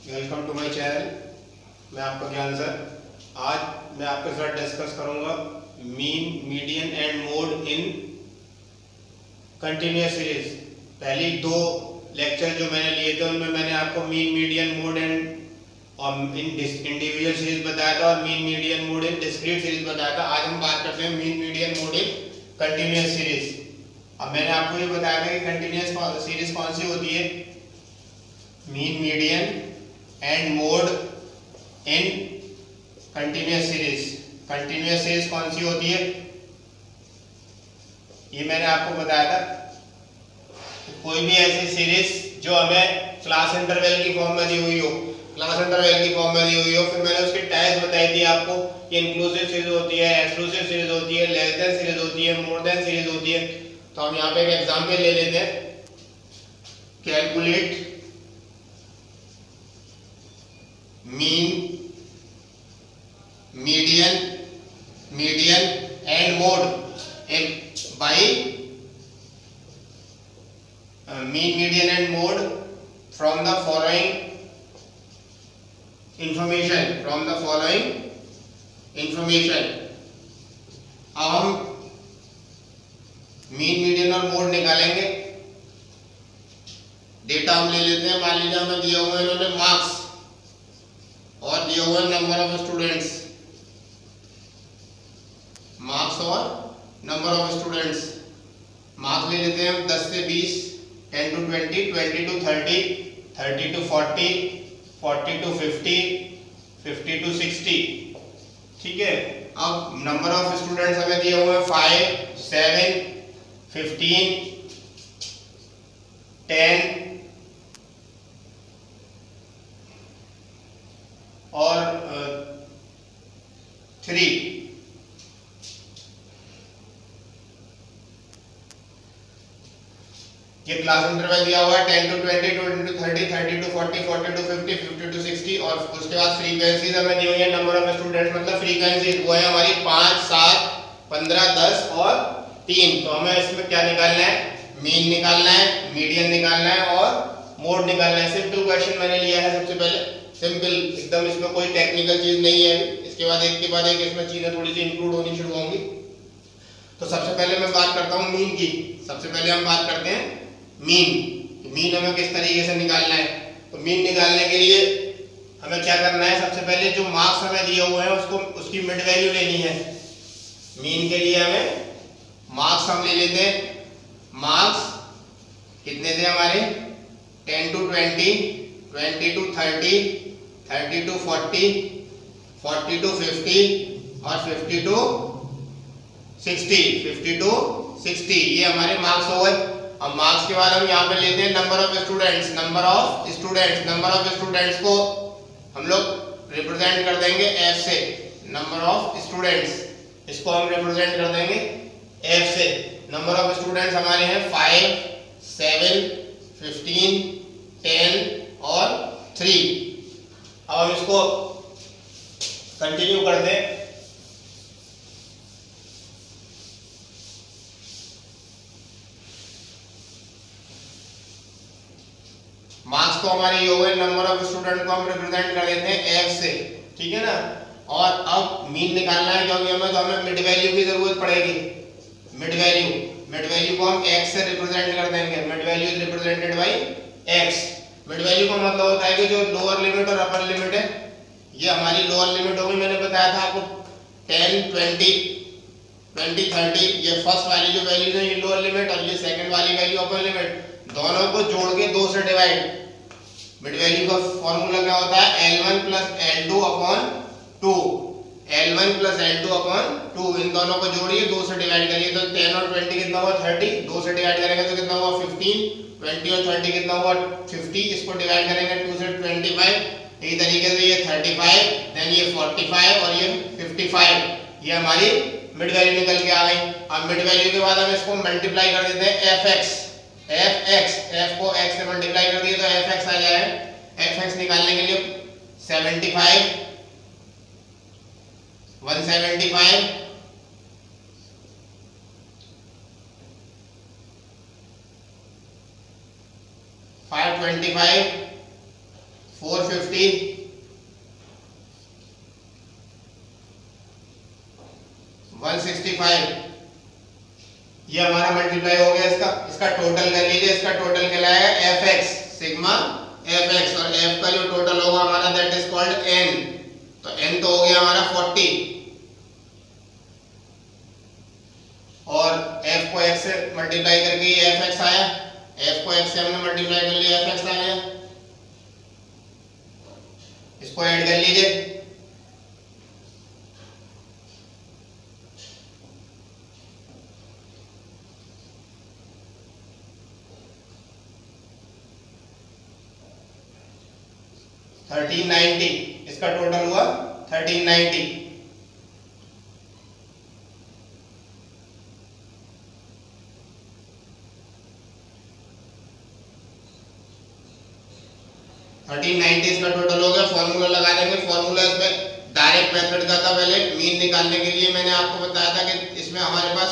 Welcome to my channel. मैं आपका ज्ञान सर। आज मैं आपके साथ डिस्कस करूंगा mean, median and mode in continuous series. पहली दो लेक्चर जो मैंने लिए थे उनमें मैंने आपको मीन, मीडियन, मोड एंड और इंडिविजुअल सीरीज बताया था और mean, median, mode in discrete series बताया था। आज हम बात करते हैं mean, median, mode in continuous series. अब मैंने आपको ये बताया था कि कंटिन्यूअस सीरीज कौन सी होती है, mean, median and mode in continuous series. Continuous series कौन सी होती है ये मैंने आपको बताया था। कोई भी ऐसी सीरीज जो हमें क्लास इंटरवल की फॉर्म में दी हुई हो, क्लास इंटरवल की फॉर्म में दी हुई हो, फिर मैंने उसकी टाइप्स बताई थी आपको कि इंक्लूसिव सीरीज होती है, एक्सक्लूसिव सीरीज होती है, लेस देन सीरीज होती है, मोर देन सीरीज होती है। तो हम यहाँ पे एक एग्जांपल ले लेते हैं। Calculate mean, median and mode by mean, median and mode from the following information। अब हम मीन, मीडियन और मोड निकालेंगे। डेटा हम ले लेते हैं। मान लीजिए हमें दिया हुआ है इन्होंने मार्क्स और दिया हुआ है नंबर ऑफ स्टूडेंट्स, मार्क्स और नंबर ऑफ स्टूडेंट्स। मार्क्स ले लेते हैं हम 10 से 20, 10 to 20, 20 to 30, 30 to 40, 40 to 50, 50 to 60। ठीक है। अब नंबर ऑफ स्टूडेंट्स हमें दिए हुए हैं 5, 7, 15, 10 और 3। ये क्लास इंटरवल दिया हुआ है 10 to 20, 20 to 30, 30 to 40, 40 to 50, 50 to 60 और उसके बाद फ्रीक्वेंसीज हमें दी हुई है। नंबर ऑफ स्टूडेंट्स मतलब फ्रीक्वेंसीज वो है हमारी 5, 7, 15, 10 और 3। तो हमें इसमें क्या निकालना है, मीन निकालना है, मीडियन निकालना है और मोड निकालना है। सिंपल क्वेश्चन मैंने लिया है सबसे पहले, सिंपल एकदम, इसमें कोई टेक्निकल चीज नहीं है। इसके बाद एक के बाद एक इसमें चीजें थोड़ी सी इंक्लूड होनी शुरू होंगी। तो सबसे पहले मैं बात करता हूँ मीन की। सबसे पहले हम बात करते हैं मीन हमें किस तरीके से निकालना है। तो मीन निकालने के लिए हमें क्या करना है, सबसे पहले जो मार्क्स हमें दिए हुए हैं उसकी मिड वैल्यू लेनी है। मीन के लिए हमें मार्क्स हम ले लेते हैं। मार्क्स कितने थे हमारे, 10 to 20, 20 to 30, 30 to 40, 40 to 50 और 50 to 60, 50 to 60। ये हमारे मार्क्स हो गए। अब मार्क्स के बाद हम यहाँ पे लेते हैं number of students. Number of students को हम लोग रिप्रेजेंट कर देंगे एफ से। नंबर ऑफ स्टूडेंट्स, इसको हम रिप्रेजेंट कर देंगे एफ से। नंबर ऑफ स्टूडेंट्स हमारे हैं 5, 7, 15, 10 और 3। अब हम इसको कंटिन्यू करते हैं। मार्क्स तो हमारे ये हो गए, नंबर ऑफ स्टूडेंट को हम रिप्रेजेंट कर देते हैं एफ से, ठीक है ना। और अब मीन निकालना है क्योंकि हमें मिड वैल्यू की जरूरत पड़ेगी। मिड वैल्यू को हम एक्स से रिप्रेजेंट कर देंगे। Mid value is represented by x. Mid value का मतलब होता है कि जो लोअर लिमिट और अपर लिमिट है, ये हमारी लोअर लिमिट होगी। मैंने बताया था आपको 10, 20, 20, 30, ये फर्स्ट वाली जो वैल्यू है ये लोअर लिमिट और ये सेकंड वाली वैल्यू अपर लिमिट। दोनों को जोड़ के 2 से डिवाइड। मिड वैल्यू का फॉर्मूला क्या होता है, L1 plus L2 upon 2। L1 plus L2 upon 2, इन दोनों को जोड़िए, 2 से डिवाइड करिए तो 10 और 20 कितना हुआ 30, 2 से डिवाइड करेंगे तो कितना हुआ 15, 20 और 30 कितना हुआ 50, इसको डिवाइड करेंगे 2 से 25। इसी तरीके से ये 35, देन ये 45 और ये 55। ये हमारी मिड वैल्यू निकल के आ गई। अब मिड वैल्यू के बाद हम इसको मल्टीप्लाई कर देते हैं fx। f को x से मल्टीप्लाई कर दिए तो fx आ जाए। fx निकालने के लिए 75, 175, 525, 450, 165, ये हमारा मल्टीप्लाई हो गया इसका टोटल कर लीजिए। इसका टोटल कहलाएगा F x, sigma F x, और एफ का जो टोटल होगा हमारा दैट इज कॉल्ड एन। तो एन तो हो गया हमारा 40, और एफ को एक्स से मल्टीप्लाई करके ये एफ एक्स आया, एफ को एक्स से हमने मल्टीप्लाई कर लिया, एफ एक्स आ गया। इसको ऐड कर लीजिए, $1390, इसका टोटल हुआ 1390। इसका टोटल हो गया। फॉर्मूला लगा देंगे। फॉर्मूला इसमें डायरेक्ट मेथड का था। पहले मीन निकालने के लिए मैंने आपको बताया था कि इसमें हमारे पास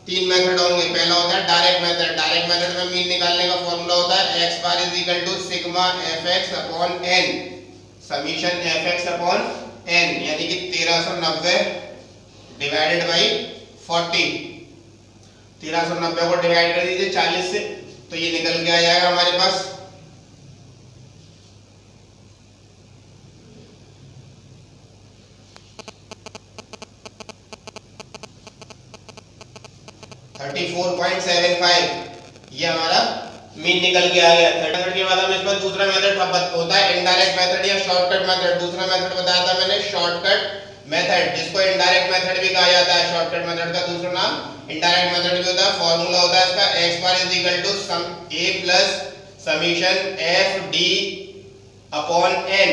तीन मेथड होंगे। पहला होता है डायरेक्ट मेथड। डायरेक्ट मेथड में मीन निकालने का फॉर्मूला होता है x bar is equal to sigma fx upon n, summation fx upon n, यानी कि 1390 डिवाइडेड बाई 40। 1390 को डिवाइड कर दीजिए 40 से, तो ये निकल के आ जाएगा हमारे पास 34.75। ये हमारा मीन निकल के आ गया। 300 के बाद हम इसमें दूसरा मेथड होता है इनडायरेक्ट मेथड या शॉर्टकट मेथड। दूसरा मेथड बताया था मैंने शॉर्टकट मेथड, जिसको इनडायरेक्ट मेथड भी कहा जाता है। शॉर्टकट मेथड का दूसरा नाम इनडायरेक्ट मेथड भी होता है। फॉर्मूला होता है इसका x bar is equal to sum a plus summation f d upon n,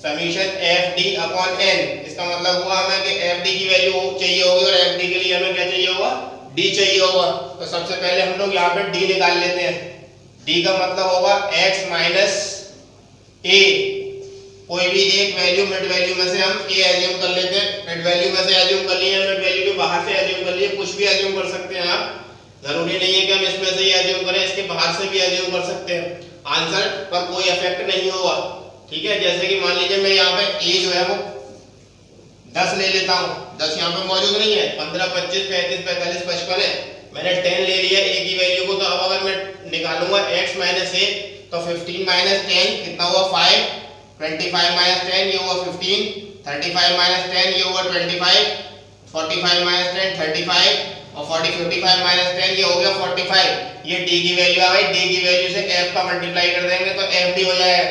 summation f d upon n। इसका मतलब हुआ हमें कि f d की वैल्यू चाहिए होगी और f d के लिए हमें क्या चाहिए होगा, d चाहिए होगा। तो सबसे पहले हम लोग यहाँ पे d निकाल लेते हैं। d का मतलब होगा x माइनस a, कोई भी एक वैल्यू मिड वैल्यू में से हम a एज्यूम कर लेते हैं। मिड वैल्यू में से एज्यूम कर लिए, मिड वैल्यू के बाहर से एज्यूम कर लिए, कुछ भी एज्यूम कर सकते हैं आप। जरूरी नहीं है कि हम इसमें से ही एज्यूम करें, इसके बाहर से भी एज्यूम कर सकते हैं। आंसर पर कोई इफेक्ट नहीं होगा, ठीक है। जैसे कि मान लीजिए मैं यहाँ पे a जो है वो 10 ले लेता हूँ। 10 यहाँ पे मौजूद नहीं है, 15, 25, 35, 45, 55 है। मैंने 10 ले लिया a की वैल्यू को। तो अब अगर मैं निकालूंगा x माइनस a, तो 15 माइनस 10 कितना हुआ 5, 25 माइनस 10 ये हुआ 15, 35 माइनस 10 ये हुआ 25, 45 माइनस 10 35, और 45 माइनस 10 ये हो गया 45। ये d की वैल्यू आ गई। d की वैल्यू से f का मल्टीप्लाई कर देंगे तो f d हो जाएगा।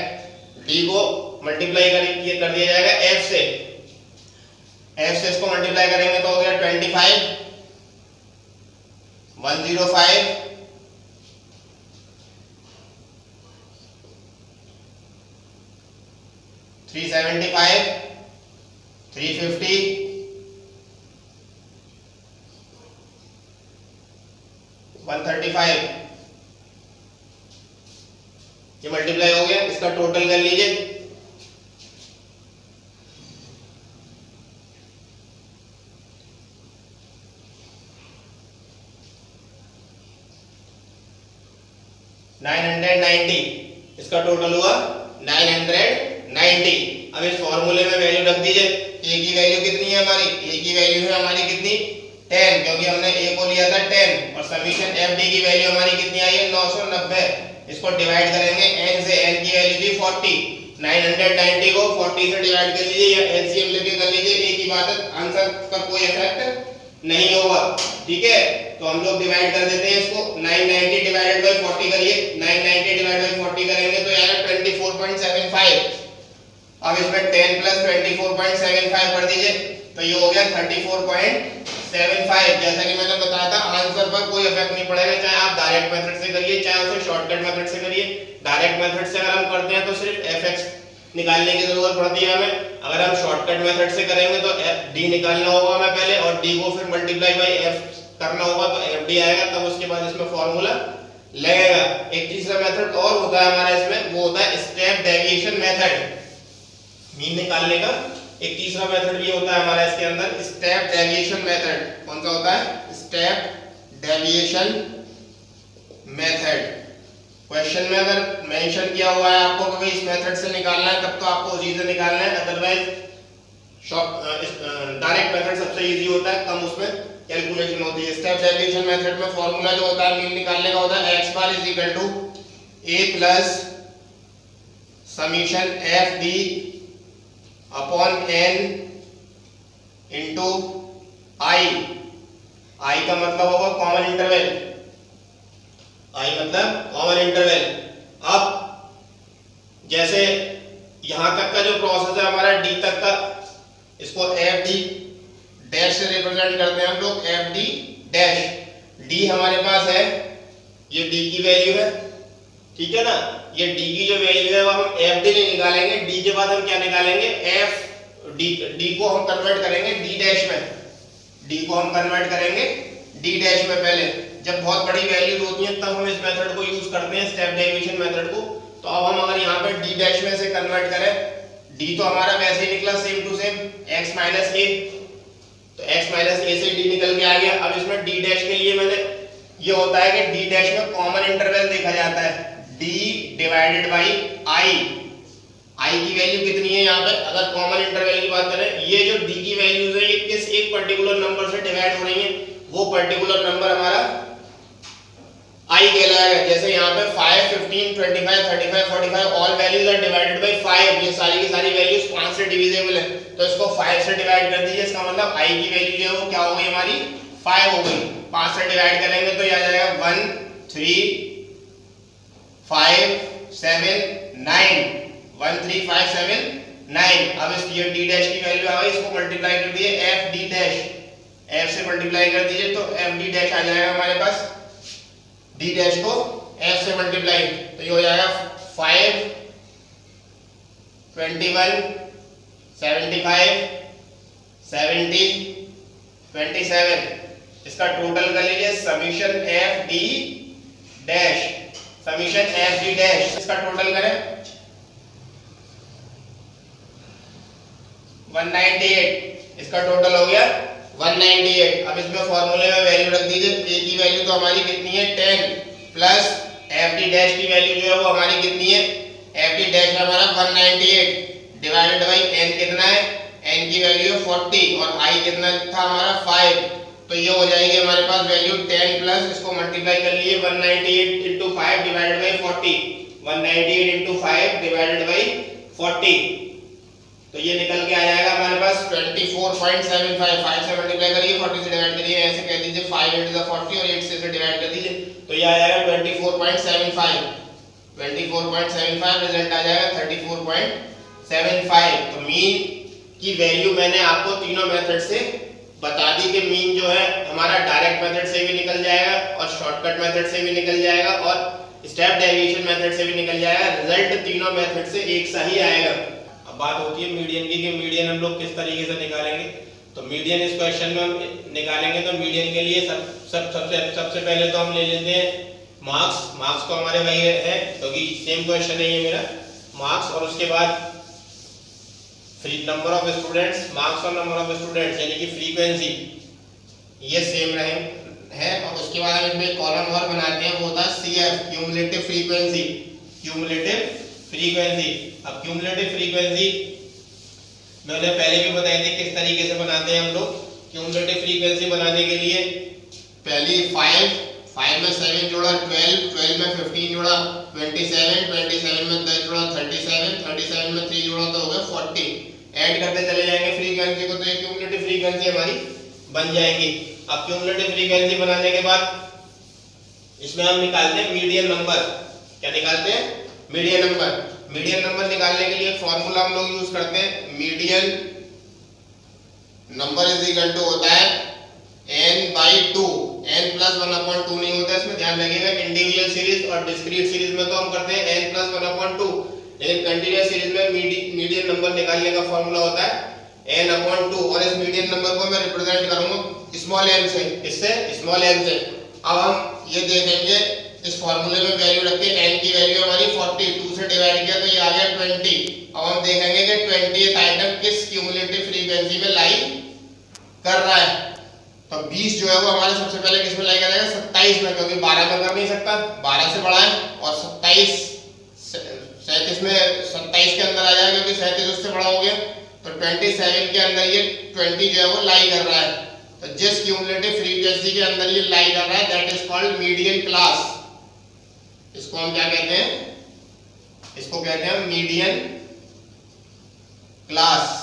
d को मल्टीप्लाई कर दिया जाएगा f से। f से इसको मल्टीप्लाई करेंगे तो हो गया 25, 105, 375, 350, 135। ये मल्टीप्लाई हो गया। इसका टोटल कर लीजिए। इसका टोटल हुआ 990। अब इस फॉर्मूले में वैल्यू रख दीजिए। a की वैल्यू कितनी है हमारी, a की वैल्यू है हमारी कितनी 10, क्योंकि हमने a को लिया था 10, और समीशन fd की वैल्यू हमारी कितनी आई है 990। इसको डिवाइड करेंगे n से, n की वैल्यू थी 40। 990 को 40 से डिवाइड कर लीजिए या एलसीएम लेके कर लीजिए, एक ही बात है। आंसर पर कोई इफेक्ट नहीं होगा, ठीक है। तो हम लोग डिवाइड कर देते हैं इसको। 990 डिवाइडेड बाय 40 करिए। 990 डिवाइडेड बाय 40 करेंगे तो यार 24.75। अब इसमें 10 प्लस 24.75 कर दीजिए, तो ये हो गया 34.75। जैसा कि मैंने बताया था, आंसर पर कोई इफेक्ट नहीं पड़ेगा, चाहे आप डायरेक्ट मेथड से करिए चाहे उसे शॉर्टकट मेथड से करिए। डायरेक्ट मेथड से अगर हम करते हैं तो सिर्फ fx निकालने की जरूरत पड़ती है हमें। अगर हम शॉर्टकट मेथड से करेंगे तो d निकालना होगा हमें पहले, और d को फिर मल्टीप्लाई बाय f करना होगा, तो fd आएगा, तब उसके बाद इसमें फॉर्मूला लगेगा। एक तीसरा मेथड और होता है हमारा इसमें, वो होता है स्टेप डेविएशन मेथड। मीन निकालने का एक तीसरा मेथड भी होता है हमारा इसके अंदर, स्टेप डेविएशन मेथड। कौन सा होता है, स्टेप डेविएशन मेथड। क्वेश्चन में अगर मेंशन किया हुआ है आपको कि भाई इस मेथड से निकालना है तब तो आपको उसी से निकालना है, अदरवाइज डायरेक्ट मेथड सबसे इजी होता है, कम उसमें कैलकुलेशन होती है। स्टेप डेरिवेशन मेथड में फॉर्मूला जो होता है मीन निकालने का होता है x bar is equal to a plus summation F D upon n into I. I का मतलब होगा कॉमन इंटरवल, आई मतलब कॉमन इंटरवल। अब जैसे यहां तक का जो प्रोसेस है हमारा डी तक का, इसको एफ डी डैश से रिप्रेजेंट करते हैं हम लोग, एफ डी डैश। डी हमारे पास है, ये डी की वैल्यू है, ठीक है ना। ये डी की जो वैल्यू है वो हम एफ डी नहीं निकालेंगे, डी के बाद हम क्या निकालेंगे, एफ डी। डी को हम कन्वर्ट करेंगे डी डैश में, डी को हम कन्वर्ट करेंगे डी डैश में। पहले जब बहुत बड़ी वैल्यूज होती हैं तब हम इस मेथड को यूज करते हैं, स्टेप डेरिवेशन मेथड को। तो अब हम अगर यहाँ पे डी डैश में से कन्वर्ट करें, डी तो हमारा वैसे ही निकला same to same x minus A, तो x माइनस ए से डी निकल के आ गया। अब इसमें डी डैश के लिए मैंने ये होता है कि डी डैश में कॉमन इंटरवल देखा जाता है, d divided by i। i की वैल्यू कितनी है यहाँ पे, अगर कॉमन इंटरवल की बात करें, ये जो d की वैल्यूज है ये किस एक पर्टिकुलर नंबर से डिवाइड हो रही है, वो पर्टिकुलर नंबर हमारा i कहलाएगा। जैसे यहाँ पे 5, 15, 25, 35, 45 all values are divided by 5, ये सारी की सारी वैल्यूज 5 से डिविजिबल है, तो इसको 5 से डिवाइड कर दीजिए। इसका मतलब i की वैल्यू जो है वो क्या हो गई हमारी 5 हो गई। 5 से डिवाइड करेंगे तो ये आ जाएगा 1, 3, 5, 7, 9, 1, 3, 5, 7, 9। अब इस ये d डैश की वैल्यू आ गई, इसको मल्टीप्लाई कर दिए f d डैश, f से मल्टीप्लाई कर दीजिए तो f d डैश आ जाएगा हमारे पास, d डैश को f से मल्टीप्लाई, तो ये हो जाएगा 5, 21, 75, 70, 27। इसका टोटल कर लीजिए summation F D dash, summation F D dash, इसका टोटल करें 198, इसका टोटल हो गया 198। अब इसमें फॉर्मूले में वैल्यू रख दीजिए, a की वैल्यू तो हमारी कितनी है 10 प्लस एफ डी डैश की वैल्यू जो है वो हमारी कितनी है, एफ डी डैश हमारा 198 डिवाइडेड बाई n कितना है, n की वैल्यू 40 और i कितना था हमारा 5, तो ये हो जाएगी हमारे पास वैल्यू 10 प्लस इसको मल्टीप्लाई कर लिए 198 into 5 divided by 40, 198 into 5 divided by 40, तो ये निकल के आ जाएगा हमारे पास 24.75। 5 से मल्टीप्लाई करिए, 40 से डिवाइड करिए, ऐसे कह दीजिए 5 into the 40 और 8 से डिवाइड कर दीजिए, तो ये आ जाएगा 24.75। 24.75 रिजल्ट आ जाएगा 34.75। तो मीन की वैल्यू मैंने आपको तीनों मेथड से बता दी कि मीन जो है हमारा डायरेक्ट मेथड से भी निकल जाएगा और शॉर्टकट मेथड से भी निकल जाएगा और स्टेप डेरिवेशन मेथड से भी निकल जाएगा, रिजल्ट तीनों मेथड से एक सा ही आएगा। अब बात होती है मीडियन की, कि मीडियन हम लोग किस तरीके से निकालेंगे। तो मीडियन इस क्वेश्चन में हम निकालेंगे, तो मीडियन के लिए सबसे पहले तो हम ले लेते हैं मार्क्स तो हमारे वही है क्योंकि सेम क्वेश्चन है ये मेरा, मार्क्स और उसके बाद नंबर ऑफ स्टूडेंट्स, मार्क्स और नंबर ऑफ स्टूडेंट्स यानी कि फ्रीक्वेंसी ये सेम रहे हैं। और उसके बाद हम इसमें कॉलम और बनाते हैं, वो होता है CF cumulative frequency, cumulative frequency. अब क्यूमुलेटिव फ्रीक्वेंसी मैंने पहले भी बताई थी किस तरीके से बनाते हैं हम लोग। क्यूमुलेटिव फ्रीक्वेंसी बनाने के लिए पहली 5 में 7 जोड़ा 12 में 15 जोड़ा 27 में 10 जोड़ा 37 में 3 जोड़ा तो हो गया 40। ऐड करते चले जाएंगे फ्रीक्वेंसी को, तो ये क्यूमुलेटिव फ्रीक्वेंसी हमारी बन जाएगी। अब क्यूमुलेटिव फ्रीक्वेंसी बनाने के बाद इसमें हम निकालते हैं मीडियन नंबर। क्या निकालते हैं? Median number. मीडियन नंबर निकालने के लिए एक फॉर्मूला हम लोग यूज करते हैं, median number is equal to होता है n/2, n + 1/2 नहीं होता, इसमें ध्यान रखिएगा। इंडिविजुअल सीरीज और डिस्क्रीट सीरीज में तो हम करते हैं n + 1/2, लेकिन कंटीन्यूअस सीरीज में मीडियन नंबर निकालने का फॉर्मूला होता है n/2 और इस मीडियन नंबर को मैं रिप्रेजेंट करूंगा स्मॉल n से, इससे स्मॉल n से। अब हम ये देखेंगे इस फॉर्मूले में वैल्यू रख के n की वैल्यू हमारी 40, 2 से डिवाइड किया तो ये आ गया 20। अब हम देखेंगे कि 20th आइटम किस क्यूमुलेटिव फ्रीक्वेंसी में लाई कर रहा है। तो 20 जो है वो हमारे सबसे पहले किस में लाई करेगा, 27 में, क्योंकि 12 में कर नहीं सकता, 12 से बड़ा है, और 27 37 में 27 के अंदर आ जाएगा क्योंकि 37 उससे बड़ा हो गया। तो 27 के अंदर ये 20 जो है वो लाई कर रहा है। तो जिस क्यूमुलेटिव फ्रीक्वेंसी के अंदर ये लाई कर रहा है that is called median class. इसको हम क्या कहते हैं, इसको कहते हैं मीडियन क्लास।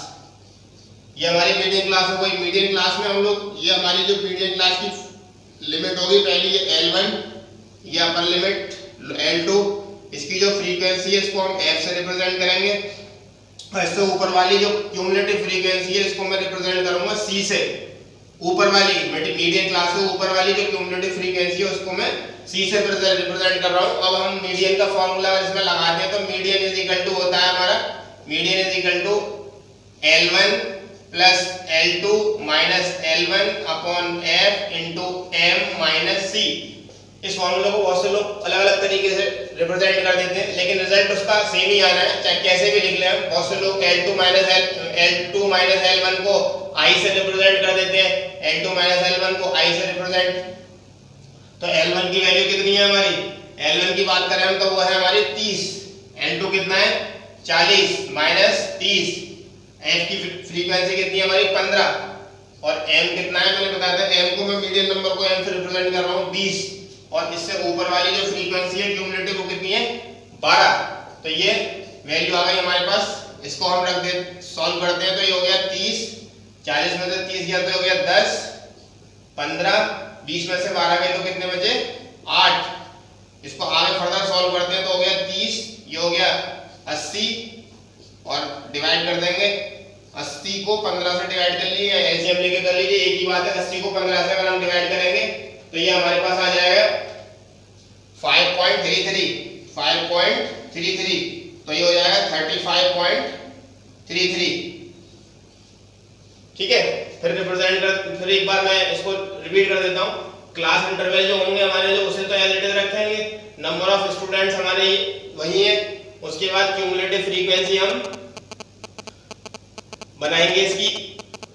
ये हमारी मीडियन क्लास हो गई। मीडियन क्लास में हम लोग, ये हमारी जो मीडियन क्लास की लिमिट होगी पहली ये L1, ये अपर लिमिट L2, इसकी जो फ्रीक्वेंसी है इसको हम F से रिप्रेजेंट करेंगे, और इससे ऊपर वाली जो क्यूमुलेटिव फ्रीक्वेंसी है इसको मैं रिप्रेजेंट करूंगा C से। ऊपर वाली मीडियन क्लास से ऊपर वाली जो क्यूमुलेटिव फ्रीक्वेंसी है उसको मैं C से रिप्रेजेंट कर रहा हूं। अब हम मीडियन का फॉर्मूला इसमें लगाते हैं, तो मीडियन इज इक्वल टू होता है हमारा, median is equal to L1 plus L2 minus L1 upon F into M minus C। इस फॉर्मूले को बहुत से लोग अलग अलग तरीके से रिप्रेजेंट कर देते हैं, लेकिन रिजल्ट उसका सेम ही आना है, चाहे कैसे भी लिख ले हम। बहुत से लोग L2 माइनस L1 को I से रिप्रेजेंट कर देते हैं, L2 माइनस L1 को I से रिप्रेजेंट। तो L1 की वैल्यू कितनी है हमारी, L1 की बात करें हम तो वो है हमारी 30, L2 कितना है 40 माइनस 30, F की फ्रीक्वेंसी कितनी है हमारी 15, और M कितना है मैंने बताया था, M को मैं मीडियन नंबर को M से रिप्रेजेंट कर रहा हूँ 20, और इससे ऊपर वाली जो फ्रीक्वेंसी है क्यूमुलेटिव वो कितनी है 12। तो ये वैल्यू आ गई हमारे पास। इसको हम रख दे सॉल्व करते हैं तो ये हो गया 30, 40 में से 30 गया तो हो गया 10, 15, 20 में से 12 गए तो कितने बचे 8। इसको आगे फर्दर सॉल्व करते हैं तो हो गया 30, ये हो गया 80, और डिवाइड कर देंगे 80 को 15 से डिवाइड कर लीजिए, एलसीएम लेके कर लीजिए, एक ही बात है। 80 को 15 से अगर हम डिवाइड करेंगे तो ये हमारे पास आ जाएगा 5.33, तो ये हो जाएगा 35.33। ठीक है, फिर रिप्रेजेंट कर, फिर एक बार मैं इसको रिपीट कर देता हूँ। क्लास इंटरवल जो होंगे हमारे जो उसे तो एज इट इज रखेंगे, नंबर ऑफ स्टूडेंट्स हमारे वही है, उसके बाद क्यूमुलेटिव फ्रीक्वेंसी हम बनाएंगे इसकी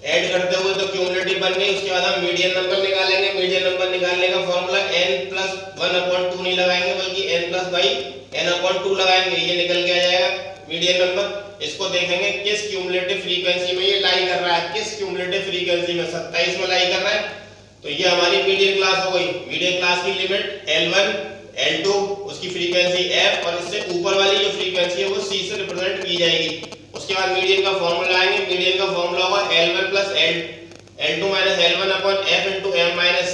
ऐड करते हुए तो क्यूमुलेटिव बन गई। उसके बाद हम मीडियन नंबर निकालेंगे। मीडियन नंबर निकालने का फॉर्मूला n+1/2 नहीं लगाएंगे बल्कि n+n/2 लगाएंगे, ये निकल के आ जाएगा मीडियन नंबर। इसको देखेंगे किस क्यूमुलेटिव फ्रीक्वेंसी में ये लाई कर रहा है, किस क्यूमुलेटिव फ्रीक्वेंसी में 27 में लाई कर रहा है, तो ये हमारी मीडियन क्लास हो गई। मीडियन क्लास की लिमिट L1 L2, उसकी फ्रीक्वेंसी F, और इससे ऊपर वाली जो फ्रीक्वेंसी है वो C से रिप्रेजेंट की जाएगी। उसके बाद मीडियन का फॉर्मूला आएंगे। मीडियन का फॉर्मूला होगा L1 plus L2 minus L1 upon F into M minus C।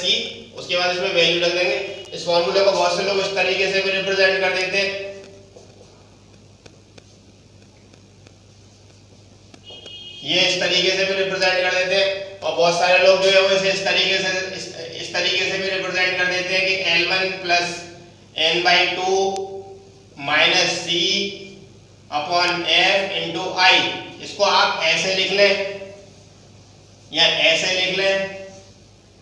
उसके बाद इसमें वैल्यू रख देंगे। इस फॉर्मूले को बहुत से लोग इस तरीके से भी रिप्रेजेंट कर देते हैं, ये इस तरीके से भी रिप्रेजेंट कर देते हैं, और बहुत सारे लोग जो है वो इसे इस तरीके से भी रिप्रेजेंट कर देते हैं कि L1 plus n/2 minus C upon F into I। इसको आप ऐसे लिख लें या ऐसे लिख लें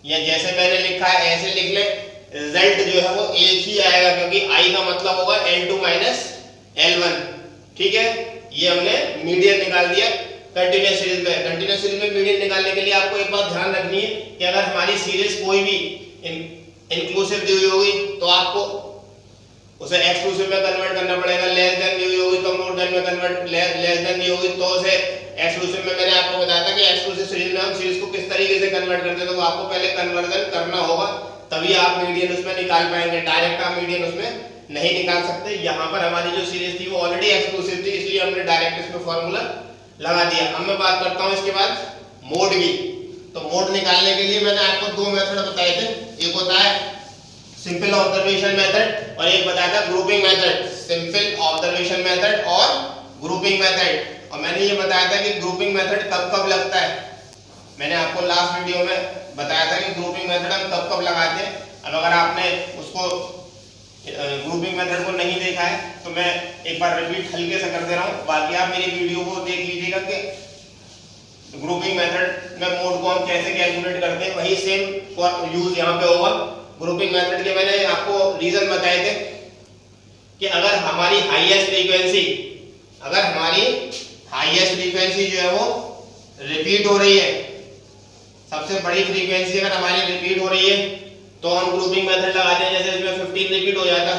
या जैसे मैंने लिखा है ऐसे लिख लें, रिजल्ट जो है वो एक ही आएगा, क्योंकि I का मतलब होगा L2 माइनस L1। ठीक है, ये हमने मीडियन निकाल दिया कंटिन्यूअस सीरीज में। कंटिन्यूअस सीरीज में मीडियन निकालने के लिए आपको एक बात ध्यान रखनी है कि अगर हमारी सीरीज कोई भी इंक्लूसिव दी हुई होगी तो आपको उसे एक्सक्लूसिव में कन्वर्ट करना पड़ेगा, लेस देन दी हुई होगी तो मोर देन में कन्वर्ट, लेस देन दी होगी तो उसे एक्सक्लूसिव में। मैंने आपको बताया था कि एक्सक्लूसिव सीरीज में हम सीरीज को किस तरीके से कन्वर्ट करते हैं, तो वो आपको पहले कन्वर्जन करना होगा, तभी आप मीडियन उसमें निकाल पाएंगे। डायरेक्ट आप मीडियन उसमें नहीं निकाल सकते। यहाँ पर हमारी जो सीरीज थी वो ऑलरेडी एक्सक्लूसिव थी, इसलिए हमने डायरेक्ट इसमें फॉर्मूला लगा दिया। अब मैं बात करता हूँ इसके बाद मोड की। तो मोड निकालने के लिए मैंने आपको दो मेथड बताए थे, एक होता है सिंपल ऑब्जर्वेशन मेथड और एक बताया था grouping method. Simple observation method और ग्रुपिंग मेथड। और मैंने ये बताया था कि ग्रुपिंग मेथड कब कब लगता है, मैंने आपको लास्ट वीडियो में बताया था कि ग्रुपिंग मेथड हम कब कब लगाते हैं। अब अगर आपने उसको ग्रुपिंग मेथड को नहीं देखा है तो मैं एक बार रिपीट हल्के से कर दे रहा हूँ, बाकी आप मेरी वीडियो को देख लीजिएगा कि ग्रुपिंग मेथड में मोड को हम कैसे कैलकुलेट करते हैं, वही सेम यूज यहाँ पे होगा। ग्रुपिंग मेथड के मैंने आपको रीजन बताए थे कि अगर हमारी हाईएस्ट फ्रीक्वेंसी जो है वो रिपीट हो रही है, सबसे बड़ी फ्रीक्वेंसी अगर हमारी रिपीट हो रही है तो हम ग्रुपिंग मेथड लगाते हैं, जैसे इसमें 15 रिपीट हो जाता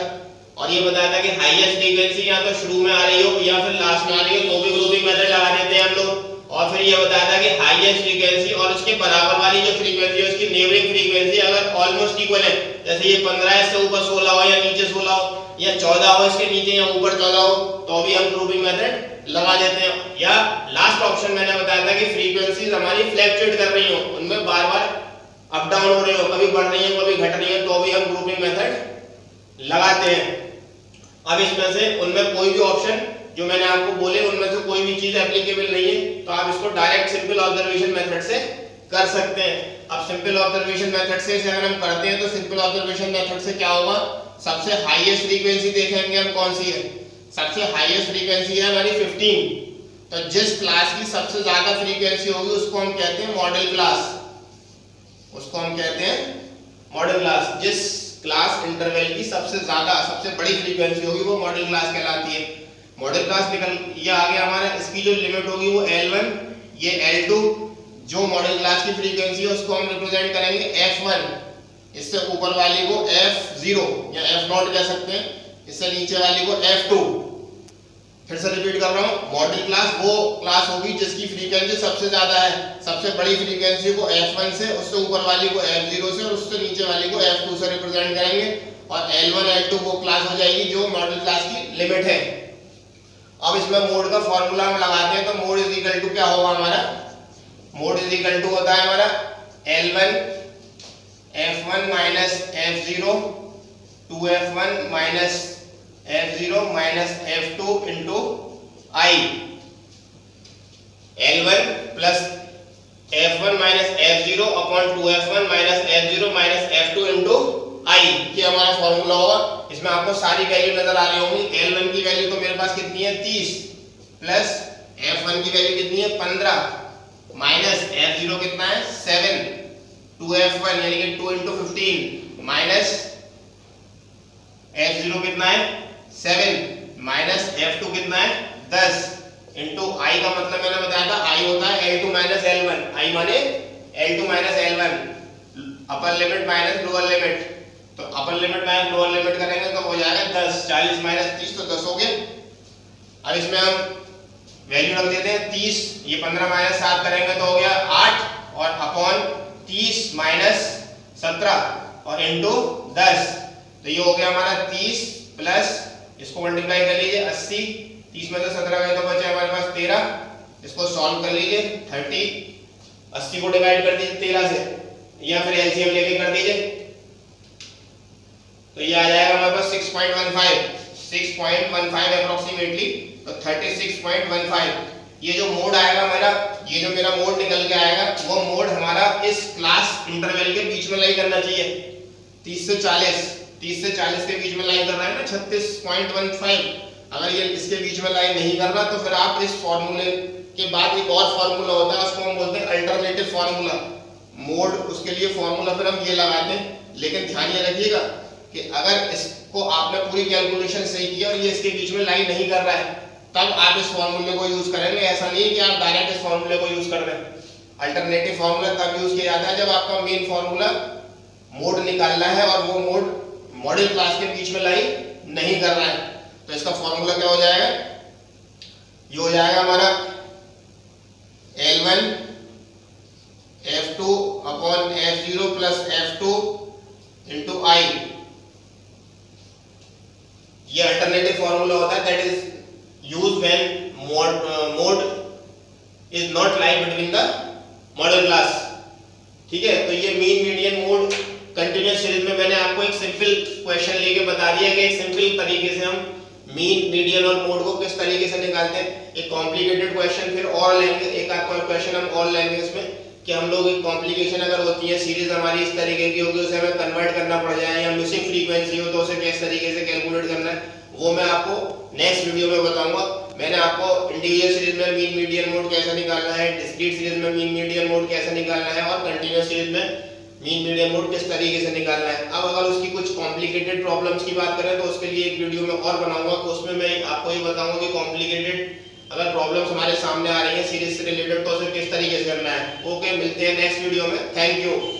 और ये बताया था कि हाईएस्ट फ्रीक्वेंसी या तो शुरू में आ रही हो या फिर लास्ट में आ रही हो तो भी ग्रुपिंग मेथड लगा देते हैं हम लोग। और फिर ये बताया था कि हाईएस्ट फ्रीक्वेंसी और उसके बराबर वाली जो फ्रीक्वेंसी है उसकी नेबरिंग फ्रीक्वेंसी अगर ऑलमोस्ट इक्वल है, जैसे ये 15 है, इससे ऊपर 16 हो या नीचे 16 हो या 14 हो इसके नीचे या ऊपर 14 हो, तो भी हम ग्रुपिंग मेथड लगा देते हैं। या लास्ट ऑप्शन मैंने बताया था कि फ्रीक्वेंसीज हमारी फ्लक्चुएट कर रही हो, उनमें बार बार अप डाउन हो रही हो, कभी बढ़ रही है कभी घट रही है, तो भी हम ग्रुपिंग मेथड लगाते हैं। अब इसमें से उनमें कोई भी ऑप्शन जो मैंने आपको बोले उनमें से कोई भी चीज एप्लीकेबल नहीं है तो आप इसको डायरेक्ट सिंपल ऑब्जर्वेशन मेथड से कर सकते हैं। अब सिंपल ऑब्जर्वेशन मेथड से अगर हम करते हैं तो सिंपल ऑब्जर्वेशन मेथड से क्या होगा, सबसे हाईएस्ट फ्रीक्वेंसी देखेंगे हम कौन सी है, सबसे हाईएस्ट फ्रीक्वेंसी है हमारी 15। तो जिस क्लास की सबसे ज्यादा फ्रीक्वेंसी होगी उसको हम कहते हैं मॉडल क्लास, उसको हम कहते हैं मॉडल क्लास। जिस क्लास इंटरवल की सबसे ज्यादा सबसे बड़ी फ्रीक्वेंसी होगी वो मॉडल क्लास कहलाती है। मॉडल क्लास निकल ये आ गया हमारा, इसकी जो लिमिट होगी वो L1, ये L2, जो मॉडल क्लास की फ्रीक्वेंसी है उसको हम रिप्रेजेंट करेंगे F1, इससे ऊपर वाली को F0 या F0 कह सकते हैं, इससे नीचे वाली को F2। फिर से रिपीट कर रहा हूँ, मॉडल क्लास वो क्लास होगी जिसकी फ्रीक्वेंसी सबसे ज्यादा है, सबसे बड़ी फ्रीक्वेंसी को F1 से, उससे ऊपर वाली को F0 से और उससे नीचे वाली को F2 से रिप्रेजेंट करेंगे। और L1 L2 वो क्लास हो जाएगी जो मॉडल क्लास की लिमिट है। अब इसमें मोड का फॉर्मूला हम लगाते हैं तो मोड इज इक्वल टू क्या होगा हमारा, मोड इज इक्वल टू होता है हमारा L1 F1 minus F0 2F1 minus F0 minus F2 into I। L1 plus F1 minus F0 upon 2F1 minus F0 minus F2 into I, ये हमारा formula होगा। इसमें आपको सारी वैल्यू नजर आ रही होंगी। L1 की वैल्यू तो मेरे पास कितनी है 30 प्लस F1 की वैल्यू कितनी है 15 माइनस F0 कितना है 7 2F1 यानी कि 2 इंटू 15 माइनस F0 कितना है 7 माइनस F2 कितना है 10 इंटू I का मतलब मैंने बताया था I होता है L2 माइनस L1, I माने L2 minus L1, upper limit minus lower limit. तो upper limit minus lower limit करेंगे तो हो जाएगा 10, 40 माइनस 30 तो 10 हो गया। अब इसमें हम वैल्यू रख देते हैं 30, ये 15 माइनस 7 करेंगे तो हो गया 8 और अपॉन 30 माइनस 17 और इंटू 10, तो ये हो गया हमारा 30 प्लस इसको मल्टीप्लाई कर लीजिए 80, 30 में से 17 गए तो बचे हमारे पास 13, इसको सॉल्व कर लीजिए 30, 80 को डिवाइड कर दीजिए 13 से या फिर एलसीएम लेके कर दीजिए तो ये आ जाएगा हमारे पास 6.15 अप्रोक्सीमेटली, तो 36.15। ये जो मोड आएगा हमारा, ये जो मेरा मोड निकल के आएगा वो मोड हमारा इस क्लास इंटरवल के बीच में लाई करना चाहिए, 30 से 40 के बीच में लाई कर रहा है ना 36.15। अगर ये इसके बीच में लाई नहीं कर रहा तो फिर आप इस फॉर्मूले के बाद एक और फॉर्मूला होता है उसको हम बोलते हैं अल्टरनेटिव फॉर्मूला मोड, उसके लिए फॉर्मूला फिर हम ये लगाते हैं। लेकिन ध्यान ये रखिएगा कि अगर इसको आपने पूरी कैलकुलेशन सही किया और ये इसके बीच में लाई नहीं कर रहा है तब आप इस फॉर्मूले को यूज करेंगे, ऐसा नहीं कि आप डायरेक्ट इस फॉर्मूले को यूज कर रहे हैं। अल्टरनेटिव फॉर्मूला तब यूज किया जाता है जब आपका मेन फॉर्मूला मोड निकालना है और वो मोड मॉडल क्लास के बीच में लाई नहीं कर रहा है। तो इसका फॉर्मूला क्या हो जाएगा, ये हो जाएगा हमारा L1 F2 upon F0 plus F2 into I। ये अल्टरनेटिव फॉर्मूला होता है that is used when mode is not lie between the model class. ठीक है, तो ये mean median mode continuous series में मैंने आपको एक सिंपल क्वेश्चन लेके बता दिया कि एक सिंपल तरीके से हम मीन मीडियन और मोड को किस तरीके से निकालते हैं। एक कॉम्प्लिकेटेड क्वेश्चन फिर और लेंगे, एक आध क्वेश्चन हम और लेंगे इसमें कि हम लोग एक कॉम्प्लिकेशन अगर होती है सीरीज हमारी इस तरीके की होगी उसे हमें कन्वर्ट करना पड़ जाए या मिसिंग फ्रीक्वेंसी हो तो उसे किस तरीके से कैलकुलेट करना है वो मैं आपको नेक्स्ट वीडियो में बताऊंगा। मैंने आपको इंडिविजुअल सीरीज में मीन मीडियन मोड कैसे निकालना है, डिस्क्रीट सीरीज में मीन मीडियन मोड कैसे निकालना है और कंटीन्यूअस सीरीज में मीन मीडियन मोड किस तरीके से निकालना है। अब अगर उसकी कुछ कॉम्प्लिकेटेड प्रॉब्लम्स की बात करें तो उसके लिए एक वीडियो में और बनाऊंगा तो उसमें मैं आपको ये बताऊंगा कि कॉम्प्लिकेटेड अगर प्रॉब्लम्स हमारे सामने आ रही है सीरीज से रिलेटेड तो उसे किस तरीके से करना है। ओके, मिलते हैं नेक्स्ट वीडियो में। Thank you.